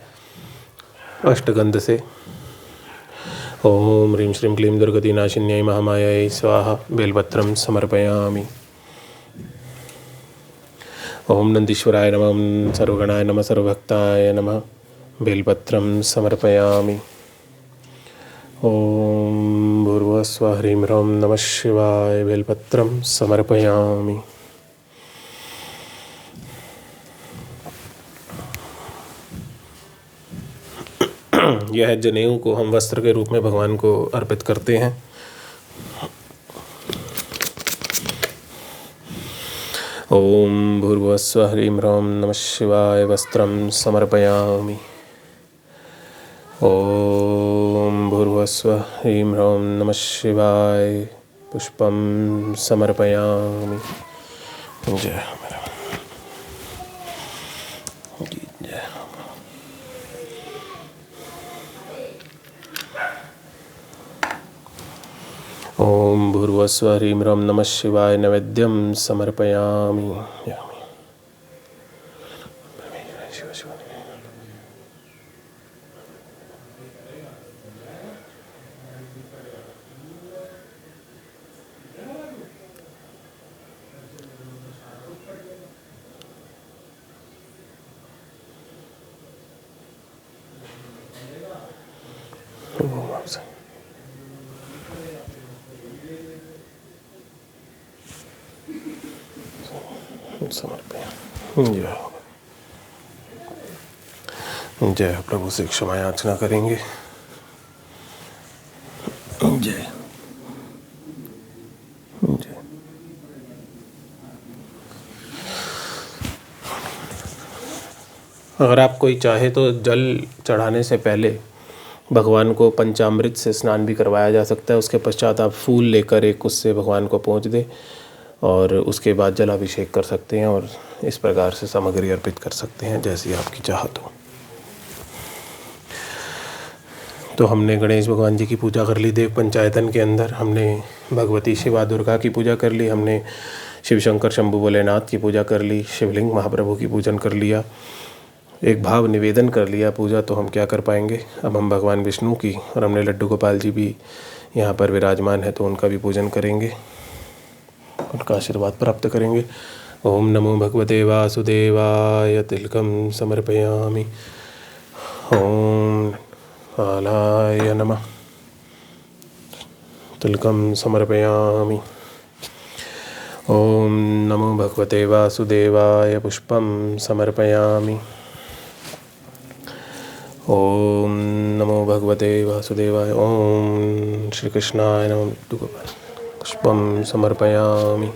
अष्टगंध से। ओम ह्रीं श्रीं क्लीं दुर्गति नाशिन्यै महामायायै स्वाहा बेलपत्रम समर्पयामि। ओम नंदीश्वराय नमः, ओम सर्वगणाय नमः, सर्वभक्ताय नमः। बेलपत्रम समर्पयामि। ओम भूर्भुवस्सुः हरिं ह्रौं नमः शिवाय, बेलपत्रम समर्पयामि। यह जनेऊ को हम वस्त्र के रूप में भगवान को अर्पित करते हैं। ओम भूर्भुवस्सुः हरिं ह्रौं नमः शिवाय, वस्त्रं समर्पयामि। ओम भूर्भुवस्सुः हरिं ह्रौं नमः शिवाय, पुष्पं समर्पयामि। जय ओम भूर्भुवस्सुः हरिं ह्रौं नमः शिवाय, नैवेद्यं समर्पयामि। जय हो प्रभु से क्षमा याचना करेंगे। जय जय। अगर आप कोई चाहे तो जल चढ़ाने से पहले भगवान को पंचामृत से स्नान भी करवाया जा सकता है। उसके पश्चात आप फूल लेकर एक उससे भगवान को पहुँच दें और उसके बाद जलाभिषेक कर सकते हैं और इस प्रकार से सामग्री अर्पित कर सकते हैं जैसी आपकी चाहत हो। तो हमने गणेश भगवान जी की पूजा कर ली देव पंचायतन के अंदर, हमने भगवती शिवा दुर्गा की पूजा कर ली, हमने शिव शंकर शंभु भोलेनाथ की पूजा कर ली, शिवलिंग महाप्रभु की पूजन कर लिया, एक भाव निवेदन कर लिया पूजा। तो हम क्या कर पाएंगे, अब हम भगवान विष्णु की, और हमने लड्डू गोपाल जी भी यहाँ पर विराजमान है तो उनका भी पूजन करेंगे, उनका आशीर्वाद प्राप्त करेंगे। ओम नमो भगवते वासुदेवाय तिलकम समर्पयामि। ओम कालाय नमः तिलकम समर्पयामि। ओम नमो भगवते वासुदेवाय पुष्पम समर्पयामि। ओम नमो भगवते वासुदेवाय। ओम श्री कृष्णाय नमः पुष्पम समर्पयामि।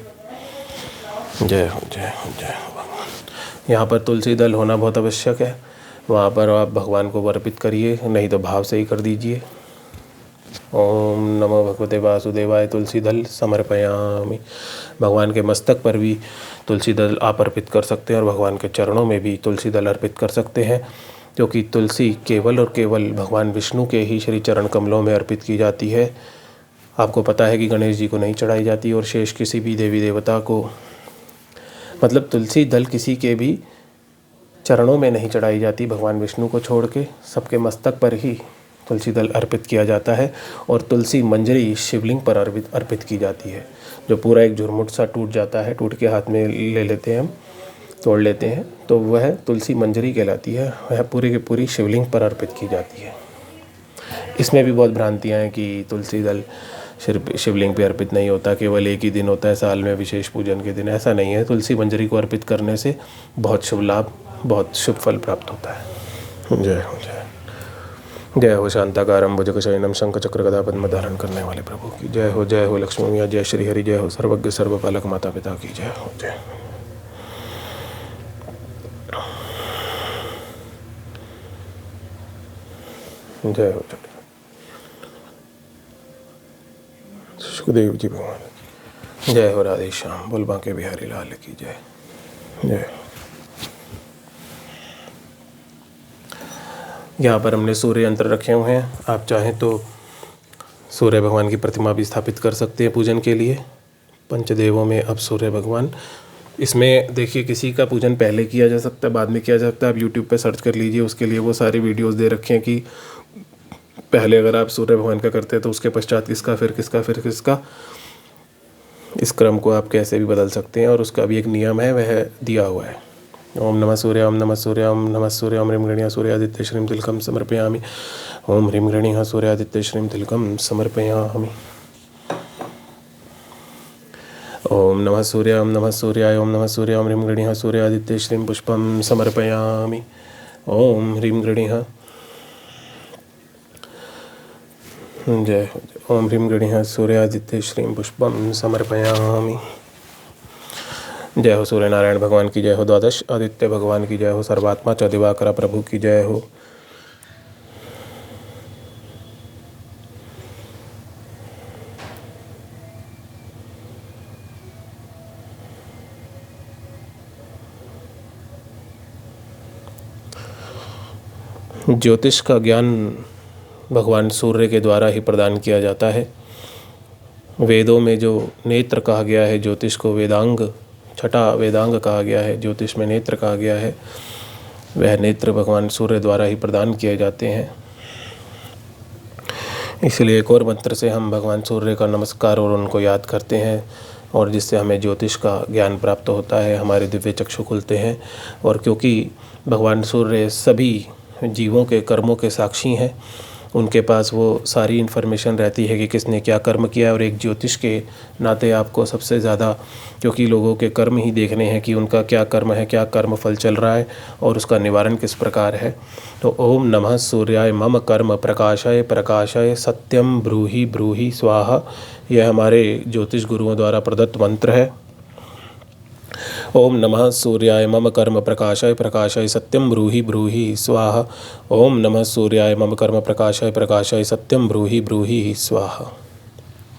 जय हो जय हो जय हो भगवान। यहाँ पर तुलसी दल होना बहुत आवश्यक है, वहाँ पर आप भगवान को अर्पित करिए, नहीं तो भाव से ही कर दीजिए। ओम नमो भगवते वासुदेवाय तुलसी दल समर्पयामि। भगवान के मस्तक पर भी तुलसी दल आप अर्पित कर सकते हैं और भगवान के चरणों में भी तुलसी दल अर्पित कर सकते हैं, क्योंकि तुलसी केवल और केवल भगवान विष्णु के ही श्री चरण कमलों में अर्पित की जाती है। आपको पता है कि गणेश जी को नहीं चढ़ाई जाती और शेष किसी भी देवी देवता को, मतलब तुलसी दल किसी के भी चरणों में नहीं चढ़ाई जाती, भगवान विष्णु को छोड़ के सबके मस्तक पर ही तुलसी दल अर्पित किया जाता है। और तुलसी मंजरी शिवलिंग पर अर्पित की जाती है, जो पूरा एक झुरमुट सा टूट जाता है, टूट के हाथ में ले लेते हैं हम, तोड़ लेते हैं, तो वह तुलसी मंजरी कहलाती है, वह पूरी की पूरी शिवलिंग पर अर्पित की जाती है। इसमें भी बहुत भ्रांतियाँ हैं कि तुलसी दल सिर्फ शिवलिंग पे अर्पित नहीं होता, केवल एक ही दिन होता है साल में विशेष पूजन के दिन, ऐसा नहीं है। तुलसी मंजरी को अर्पित करने से बहुत शुभ लाभ, बहुत शुभ फल प्राप्त होता है। जय हो जय जय हो शांताकारं भुजगशयनं शंख चक्र गदा पद्म धारण करने वाले प्रभु की जय हो। जय हो लक्ष्मी मैया, जय श्री हरि, जय हो सर्वज्ञ सर्वपालक माता पिता की जय हो। जय जय हो सुखदेव जी भगवान। जय हो राधे श्याम बोल बांके बिहारी लाल की जय। जय। यहाँ पर हमने सूर्य यंत्र रखे हुए हैं, आप चाहें तो सूर्य भगवान की प्रतिमा भी स्थापित कर सकते हैं पूजन के लिए। पंचदेवों में अब सूर्य भगवान, इसमें देखिए किसी का पूजन पहले किया जा सकता है, बाद में किया जा सकता है। आप यूट्यूब पे सर्च कर लीजिए, उसके लिए वो सारी वीडियोस दे रखे हैं कि पहले अगर आप सूर्य भगवान का करते हैं तो उसके पश्चात किसका, फिर किसका, फिर किसका। इस क्रम को आप कैसे भी बदल सकते हैं और उसका भी एक नियम है, वह दिया हुआ है। ओम नमः सूर्य, ओम नमः सूर्य, ओम नमः सूर्य, ओम ह्रीं गणेय सूर्यादित्य श्रीं तिलकम समर्पयामि। ओम ह्रीं गणेय सूर्यादित्य श्रीं तिलकम समर्पयामि। ओम नमः सूर्य, ओम नमः सूर्याय, ओम नमः सूर्य, ओम ह्रीं गणेय सूर्यादित्य श्रीं पुष्पम समर्पयामि। ओम ह्रीं गणेय जय हो। ओम ह्रीं गणेय सूर्यादित्य श्रीं पुष्पम समर्पयामि। जय हो सूर्य नारायण भगवान की जय हो, द्वादश आदित्य भगवान की जय हो, सर्वात्मा च दिवाकर प्रभु की जय हो। ज्योतिष का ज्ञान भगवान सूर्य के द्वारा ही प्रदान किया जाता है। वेदों में जो नेत्र कहा गया है, ज्योतिष को वेदांग, छठा वेदांग कहा गया है, ज्योतिष में नेत्र कहा गया है, वह नेत्र भगवान सूर्य द्वारा ही प्रदान किए जाते हैं। इसलिए एक और मंत्र से हम भगवान सूर्य का नमस्कार और उनको याद करते हैं, और जिससे हमें ज्योतिष का ज्ञान प्राप्त होता है, हमारे दिव्य चक्षु खुलते हैं। और क्योंकि भगवान सूर्य सभी जीवों के कर्मों के साक्षी हैं, उनके पास वो सारी इन्फॉर्मेशन रहती है कि किसने क्या कर्म किया है। और एक ज्योतिष के नाते आपको सबसे ज़्यादा, क्योंकि लोगों के कर्म ही देखने हैं कि उनका क्या कर्म है, क्या कर्म फल चल रहा है और उसका निवारण किस प्रकार है। तो ओम नमः सूर्याय मम कर्म प्रकाशाय प्रकाशाय सत्यम ब्रूहि ब्रूहि स्वाहा, यह हमारे ज्योतिष गुरुओं द्वारा प्रदत्त मंत्र है। ओम नमः सूर्याय मम कर्म प्रकाशाय प्रकाशाय सत्यम ब्रूहि ब्रूहि स्वाहा। ओम नमः सूर्याय मम कर्म प्रकाशाय प्रकाशाय सत्यम ब्रूहि ब्रूहि स्वाहा।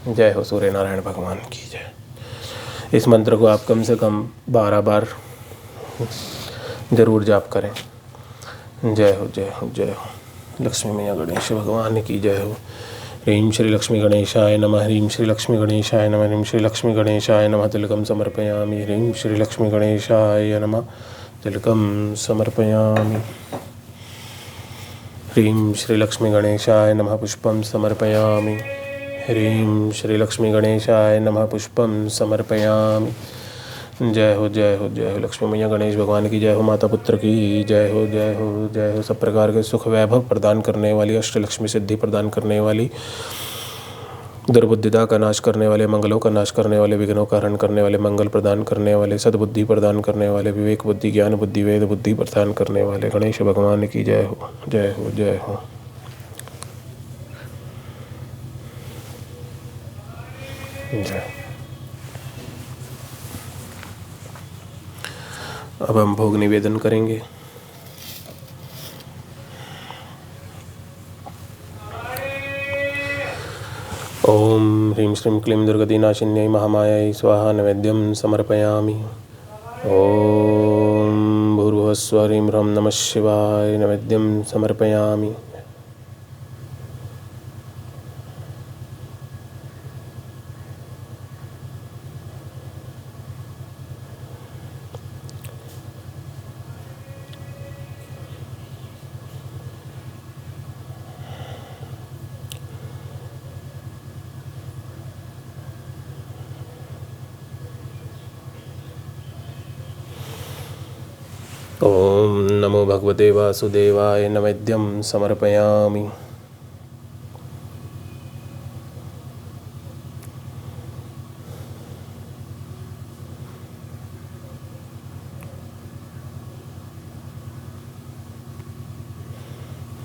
जय हो सूर्य नारायण भगवान की जय। इस मंत्र को आप कम से कम 12 बार जरूर जाप करें। जय हो जय हो जय हो। लक्ष्मी मैया गणेश भगवान की जय हो। ह्रीं श्री लक्ष्मी गणेशाय नमः। ह्रीं श्री लक्ष्मी गणेशाय नमः। ह्रीं श्री लक्ष्मी गणेशाय नमः। तिलकं समर्पयामि। ह्रीं श्री लक्ष्मी गणेशाय नमः। तिलकं समर्पयामि। ह्रीं श्री लक्ष्मी गणेशाय नमः। पुष्पं समर्पयामि। ह्रीं श्री लक्ष्मी गणेशाय नमः। पुष्पं समर्पयामि। जय हो जय हो जय हो। लक्ष्मी मैया गणेश भगवान की जय हो। माता पुत्र की जय हो जय हो जय हो। सब प्रकार के सुख वैभव प्रदान करने वाली, अष्टलक्ष्मी सिद्धि प्रदान करने वाली, दुर्बुद्धिता का नाश करने वाले, मंगलों का नाश करने वाले, विघ्नों का हरण करने वाले, मंगल प्रदान करने वाले, सद्बुद्धि प्रदान करने वाले, विवेक बुद्धि ज्ञान बुद्धि वेद बुद्धि प्रदान करने वाले गणेश भगवान की जय हो जय हो जय हो। जय। अब हम भोग निवेदन करेंगे। ओम ह्रीं श्रीं क्लीं दुर्गतिनाशिन्यै महामायै स्वाहा। नैवेद्यं समर्पयामि। ओम भूर्भुवः स्वः ह्रीं ह्रौं नमः शिवाय। नैवेद्यं समर्पयामि। ओम नमो भगवते वासुदेवाय। नैवेद्यं समर्पयामि।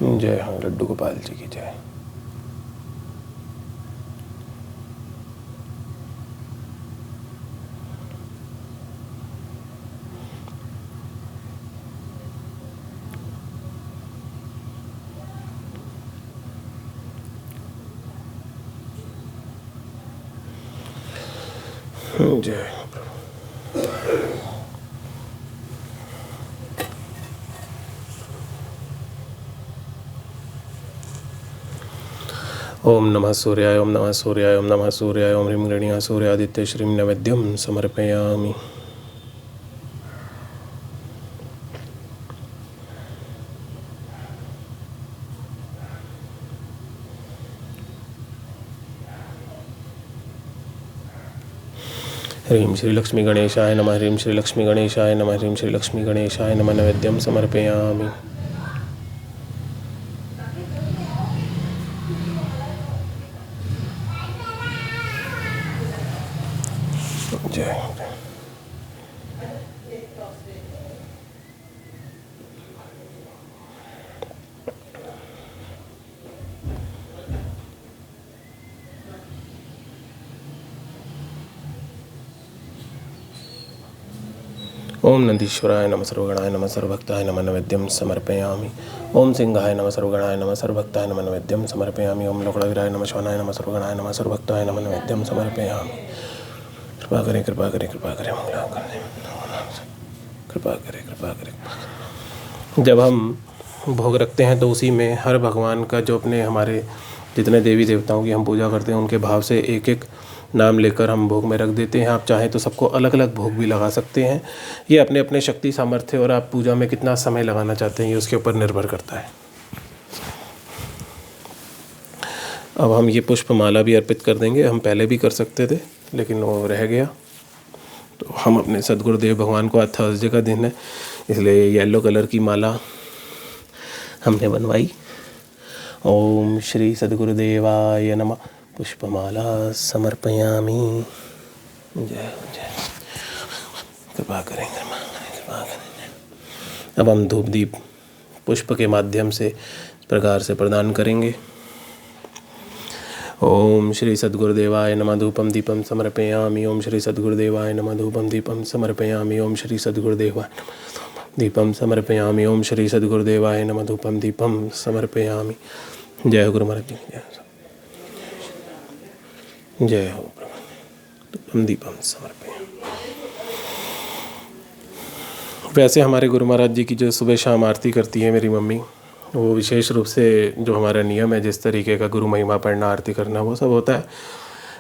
जय हाँ लड्डू गोपाल जी की जय। जय ओम नमः सूर्याय। ओम नमः सूर्याय। ओम नमः सूर्याय। ओम ह्रीं गृणीया सूर्यादित्य श्रीं नैवेद्यं समर्पयामि। ह्रीं श्री लक्ष्मी गणेशाय नमः। ह्रीं श्री लक्ष्मी गणेशाय नमः। ह्रीं श्री लक्ष्मी गणेशाय नमः। नैवेद्यं समर्पयामि। जय। ओम नंदीश्वराय नमः। सर्वगणाय नमः। सर्वभक्ताय नमः। नैवेद्यं समर्पयामि। ओम सिंहाय नमः। सर्वगणाय नमः। सर्वभक्ताय नमः। नैवेद्यं समर्पयामि। ओम लोकड़वीराय नमः। श्वानाय नमः। सर्वगणाय नमः। सर्वभक्ताय नमः। नैवेद्यं समर्पयामि। कृपा करें कृपा करें कृपा करें मंगला करें। कृपा करें कृपा करें। जब हम भोग रखते हैं तो उसी में हर भगवान का, जो अपने हमारे जितने देवी देवताओं की हम पूजा करते हैं, उनके भाव से एक एक नाम लेकर हम भोग में रख देते हैं। आप चाहें तो सबको अलग अलग भोग भी लगा सकते हैं। ये अपने अपने शक्ति सामर्थ्य और आप पूजा में कितना समय लगाना चाहते हैं, ये उसके ऊपर निर्भर करता है। अब हम ये पुष्पमाला भी अर्पित कर देंगे। हम पहले भी कर सकते थे लेकिन वो रह गया, तो हम अपने सदगुरुदेव भगवान को, आज थर्सडे का दिन है इसलिए येलो कलर की माला हमने बनवाई। ओम श्री सदगुरुदेवाय नमः। पुष्पमाला समर्पयामि। जय जय। कृपा करें कृपा करें कृपा करें। अब हम धूप दीप पुष्प के माध्यम से इस प्रकार से प्रदान करेंगे। ओम श्री सद्गुरुदेवाय नमः। धूपम दीपम समर्पयामि। ओम श्री सद्गुरुदेवाय नमः। धूपम दीपम समर्पयामि। ओम श्री सद्गुरुदेवाय दीपम समर्पयामि। ओम श्री सद्गुरुदेवाय नमः। धूपम दीपम समर्पयामि। जय हो गुरु महाराज जी की जय हो। धूपम दीपम समर्पयामि। वैसे हमारे गुरु महाराज जी की जो सुबह शाम आरती करती है मेरी मम्मी, वो विशेष रूप से जो हमारा नियम है, जिस तरीके का गुरु महिमा पढ़ना, आरती करना, वो सब होता है।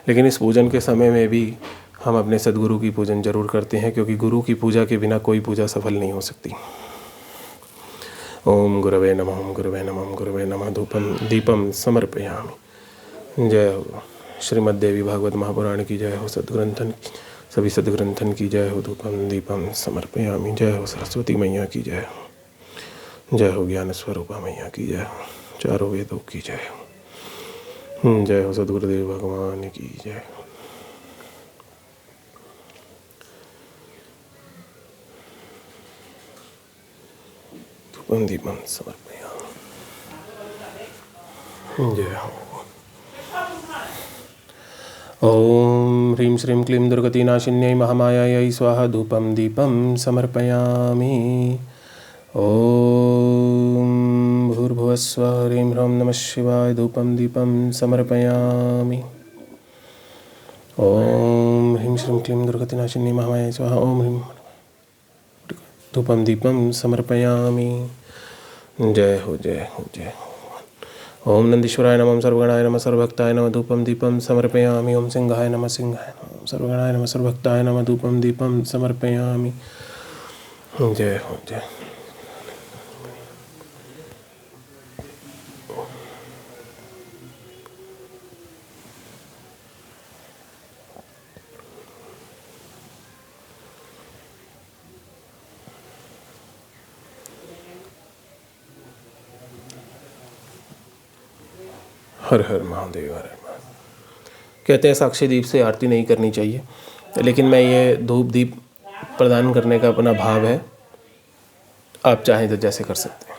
लेकिन इस पूजन के समय में भी हम अपने सद्गुरु की पूजन जरूर करते हैं, क्योंकि गुरु की पूजा के बिना कोई पूजा सफल नहीं हो सकती। ओम गुरवे नमः। ओम गुरवे नमः। ओम गुरवे नमः। धूपम दीपम समर्पयामि। जय हो। श्रीमद् देवी भागवत महापुराण की जय हो। सद्ग्रंथन सभी सद्ग्रंथन की जय हो। धूपम दीपम समर्पयामि। जय हो। सरस्वती मैया की जय हो। जय हो। ज्ञान स्वरूपा मैया की जय हो। चारों वेदों की जय हो। जय हो। सद्गुरुदेव भगवान की जय हो। धूपम दीपम समर्पयामि। जय हो। ओम ह्रीं श्रीं क्लीं दुर्गतिनाशिन्यै महामायायै स्वाहा। धूपम दीपम समर्पयामि। ओम भूर्भुवस्सुवः ह्रीं ह्रौं नमः शिवाय। धूपम दीपम समर्पयामि। ओम ह्रीं श्रीं क्लीं दुर्गतिनाशिन्यै महामायायै स्वाहा। ओम ह्रीं धूपम दीपम समर्पयामि। जय हो। जय हो। जय हो। ओम नंदीश्वराय नमः। सर्वगणाय नमः। सर्वभक्ताय नमः। धूपम दीपम समर्पयामि। ओम सिंहाय नमः। सिंहाय नमः। सर्वगणाय नमः। सर्वभक्ताय नमः। धूपम दीपम समर्पयामि। जय हो। जय। हर हर महादेव। हर हर महादेव। कहते हैं साक्षी दीप से आरती नहीं करनी चाहिए, लेकिन मैं ये धूप दीप प्रदान करने का अपना भाव है। आप चाहें तो जैसे कर सकते हैं।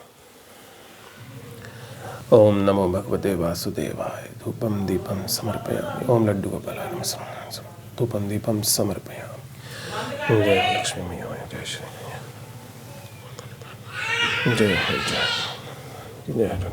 ओम नमो भगवते वासुदेवाय। धूपम दीपम समर्पयामि। ओम लड्डू गोपालाय नमः। धूपम दीपम समर्पयामि। जय हो लक्ष्मी मैया। जय श्री जय हो। जय जय।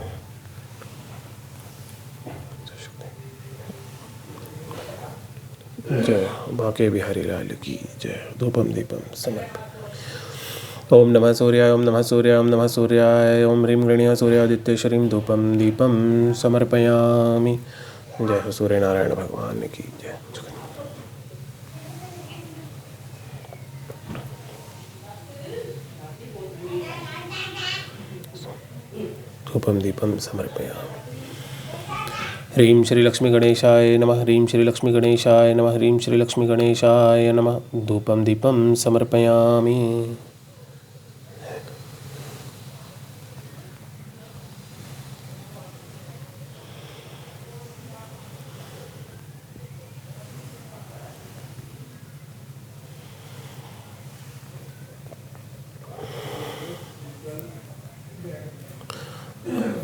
जय बाके बिहारी लाल की जय। धूपम दीपम समर्पयामि। ओम नमः सूर्याय। ओम नमः सूर्याय। ओम नमः सूर्याय। ओम ह्रीं गृणीय सूर्यादित्यश्रीं धूपम दीपम समर्पयामि। जय हो सूर्य नारायण भगवान की जय। धूपम दीपम समर्पयामि। ह्रीं श्री लक्ष्मी गणेशाय नमः। ह्रीं श्री लक्ष्मी गणेशाय नमः। ह्रीं श्री लक्ष्मी गणेशाय नमः। धूपम दीपम समर्पयामि।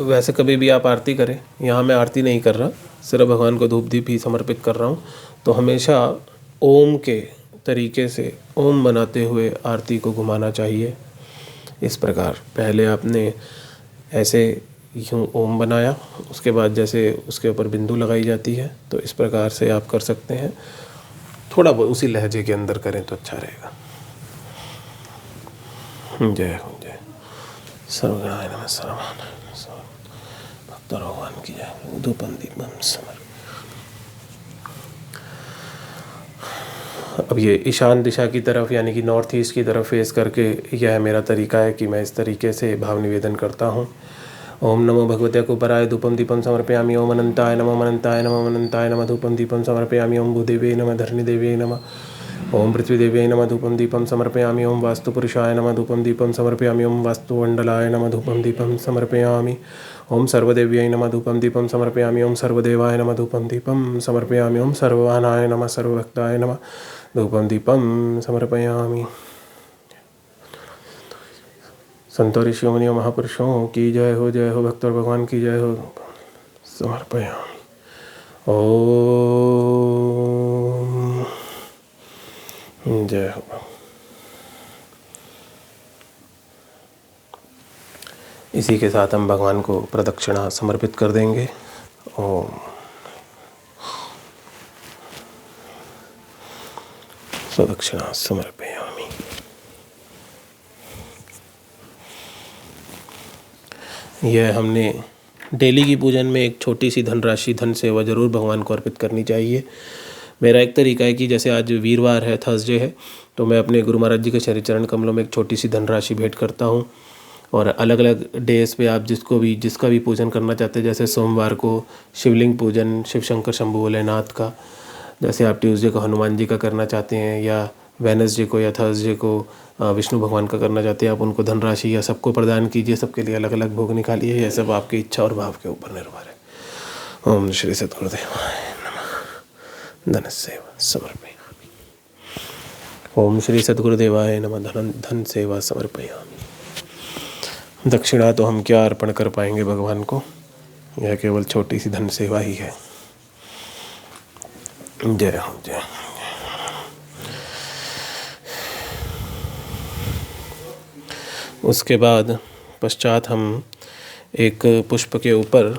वैसे कभी भी आप आरती करें, यहाँ मैं आरती नहीं कर रहा, सिर्फ भगवान को धूप दीप ही समर्पित कर रहा हूँ, तो हमेशा ओम के तरीके से ओम बनाते हुए आरती को घुमाना चाहिए। इस प्रकार पहले आपने ऐसे यूँ ओम बनाया, उसके बाद जैसे उसके ऊपर बिंदु लगाई जाती है, तो इस प्रकार से आप कर सकते हैं। थोड़ा बहुत उसी लहजे के अंदर करें तो अच्छा रहेगा। जय हो। जय सर्वगणाय नमः। सर्वान भक्त भगवान की जय। धूपम दीपम समर्पयामि। अब ये ईशान दिशा की तरफ यानी कि नॉर्थ ईस्ट की तरफ फेस करके यह मेरा तरीका है कि मैं इस तरीके से भाव निवेदन करता हूँ। ओम नमो भगवते कुपराय। धूपम दीपम समर्पयामि। ओम अनंताय नमः। अनंताय नमः। अनंताय नमः। धूपम दीपम समर्पयामि। ओम भूदेव्यै नमः। धरणी देव्यै नमः। ओम पृथ्वीदेव्यै नमः। धूपम दीपम समर्पयामि। ओम वास्तुपुरुषाय नमः। धूपम दीपम समर्पयामि। ओम वास्तुमंडलाय नमः। धूपम दीपम समर्पयामि। ओम सर्वदेव्यै नमः। धूपम दीपम समर्पयामि। ओम सर्वदेवाय नमः। धूपम दीपम समर्पयामि। ओम सर्ववाहनाय नमः। सर्वभक्ताय नमः। धूपम दीपम समर्पयामि। संतो ऋषियों मुनियों महापुरुषों की जय हो। जय हो। भक्त और भगवान की जय हो। समर्पयामि। ओम जय हो। इसी के साथ हम भगवान को प्रदक्षिणा समर्पित कर देंगे। ओम प्रदक्षिणा समर्पयामि। यह हमने डेली की पूजन में एक छोटी सी धनराशि धन सेवा ज़रूर भगवान को अर्पित करनी चाहिए। मेरा एक तरीका है कि जैसे आज वीरवार है, थर्सडे है, तो मैं अपने गुरु महाराज जी के श्री चरण कमलों में एक छोटी सी धनराशि भेंट करता हूँ। और अलग अलग डेज पे आप जिसका भी पूजन करना चाहते हैं, जैसे सोमवार को शिवलिंग पूजन शिव शंकर शंभु भोलेनाथ का, जैसे आप ट्यूसडे को हनुमान जी का करना चाहते हैं, या वेडनेसडे को या थर्सडे को विष्णु भगवान का करना चाहते हैं, आप उनको धनराशि या सबको प्रदान कीजिए, सबके लिए अलग अलग भोग निकालिए। यह सब आपकी इच्छा और भाव के ऊपर निर्भर है। ओम श्री सद्गुरुदेवाय नमः। धन सेवा समर्पयामि। ओम श्री सद्गुरुदेवाय नमः। धन सेवा समर्पयामि। दक्षिणा तो हम क्या अर्पण कर पाएंगे भगवान को, यह केवल छोटी सी धन सेवा ही है। जय हो जय। उसके बाद पश्चात हम एक पुष्प के ऊपर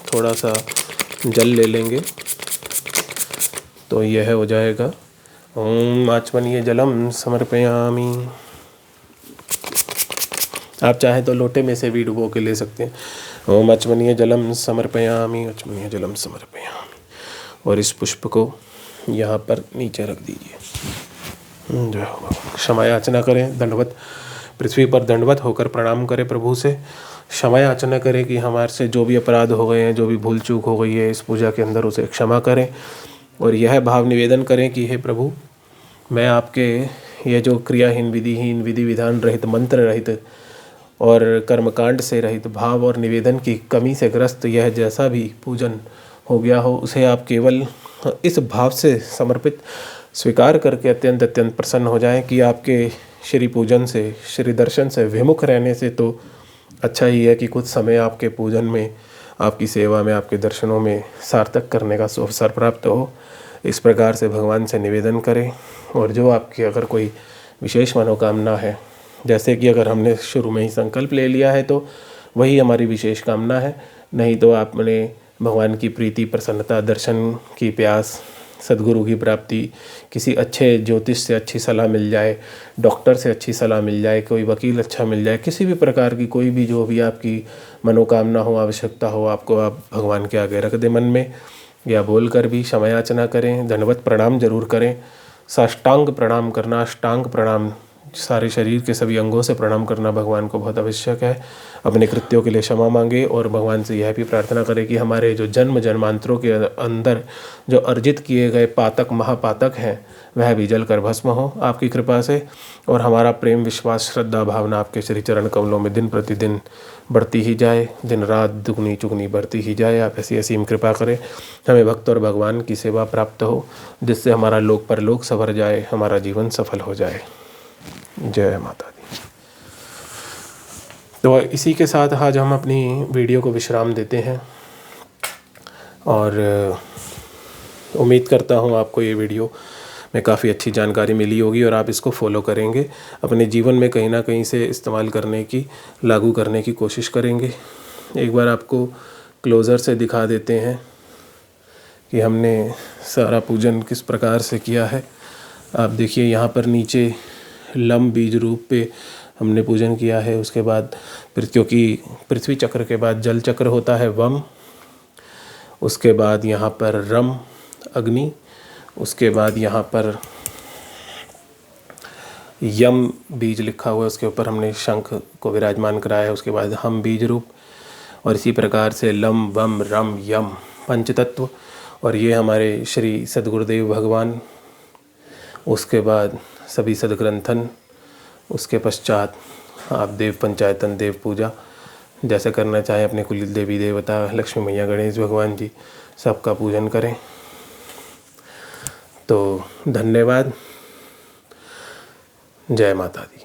थोड़ा सा जल ले लेंगे, तो यह हो जाएगा ओम आचमनीय जलम समर्पयामि। आप चाहे तो लोटे में से भी डुबो के ले सकते हैं। ओम आचमनीय जलम समर्पयामि, आचमनीय जलम समर्पयामि। और इस पुष्प को यहाँ पर नीचे रख दीजिए। जय हो। क्षमा याचना करें, दंडवत पृथ्वी पर दंडवत होकर प्रणाम करें प्रभु से। क्षमा याचना करें कि हमारे से जो भी अपराध हो गए हैं, जो भी भूल चूक हो गई है इस पूजा के अंदर, उसे क्षमा करें। और यह भाव निवेदन करें कि हे प्रभु, मैं आपके ये जो क्रियाहीन विधिहीन विधि विधान रहित मंत्र रहित और कर्मकांड से रहित भाव और निवेदन की कमी से ग्रस्त यह जैसा भी पूजन हो गया हो, उसे आप केवल इस भाव से समर्पित स्वीकार करके अत्यंत अत्यंत प्रसन्न हो जाएं कि आपके श्री पूजन से, श्री दर्शन से विमुख रहने से तो अच्छा ही है कि कुछ समय आपके पूजन में, आपकी सेवा में, आपके दर्शनों में सार्थक करने का अवसर प्राप्त हो। इस प्रकार से भगवान से निवेदन करें। और जो आपकी अगर कोई विशेष मनोकामना है, जैसे कि अगर हमने शुरू में ही संकल्प ले लिया है तो वही हमारी विशेष कामना है, नहीं तो आपने भगवान की प्रीति, प्रसन्नता, दर्शन की प्यास, सद्गुरु की प्राप्ति, किसी अच्छे ज्योतिष से अच्छी सलाह मिल जाए, डॉक्टर से अच्छी सलाह मिल जाए, कोई वकील अच्छा मिल जाए, किसी भी प्रकार की कोई भी जो भी आपकी मनोकामना हो, आवश्यकता हो, आपको आप भगवान के आगे रख दें मन में, या बोल कर भी क्षमा याचना करें। दंडवत प्रणाम जरूर करें। साष्टांग प्रणाम करना, अष्टांग प्रणाम, सारे शरीर के सभी अंगों से प्रणाम करना भगवान को बहुत आवश्यक है। अपने कृत्यों के लिए क्षमा मांगे और भगवान से यह भी प्रार्थना करें कि हमारे जो जन्म जन्मांतरों के अंदर जो अर्जित किए गए पातक महापातक हैं, वह भी जल कर भस्म हो आपकी कृपा से। और हमारा प्रेम, विश्वास, श्रद्धा, भावना आपके श्री चरण कमलों में दिन प्रतिदिन बढ़ती ही जाए, दिन रात दुगनी चुगनी बढ़ती ही जाए। आप ऐसी असीम कृपा करें, हमें भक्त और भगवान की सेवा प्राप्त हो, जिससे हमारा लोक परलोक संवर जाए, हमारा जीवन सफल हो जाए। जय माता दी। तो इसी के साथ आज हम अपनी वीडियो को विश्राम देते हैं और उम्मीद करता हूँ आपको ये वीडियो में काफ़ी अच्छी जानकारी मिली होगी और आप इसको फॉलो करेंगे, अपने जीवन में कहीं ना कहीं से इस्तेमाल करने की, लागू करने की कोशिश करेंगे। एक बार आपको क्लोज़र से दिखा देते हैं कि हमने सारा पूजन किस प्रकार से किया है। आप देखिए यहाँ पर नीचे लम बीज रूप पे हमने पूजन किया है। उसके बाद क्योंकि पृथ्वी चक्र के बाद जल चक्र होता है वम, उसके बाद यहाँ पर रम अग्नि, उसके बाद यहाँ पर यम बीज लिखा हुआ है, उसके ऊपर हमने शंख को विराजमान कराया है। उसके बाद हम बीज रूप, और इसी प्रकार से लम वम रम यम पंचतत्व, और ये हमारे श्री सद्गुरुदेव भगवान। उसके बाद सभी सदग्रंथन, उसके पश्चात आप देव पंचायतन, देव पूजा जैसे करना चाहें, अपने कुल देवी देवता, लक्ष्मी मैया, गणेश भगवान जी सबका पूजन करें। तो धन्यवाद। जय माता दी।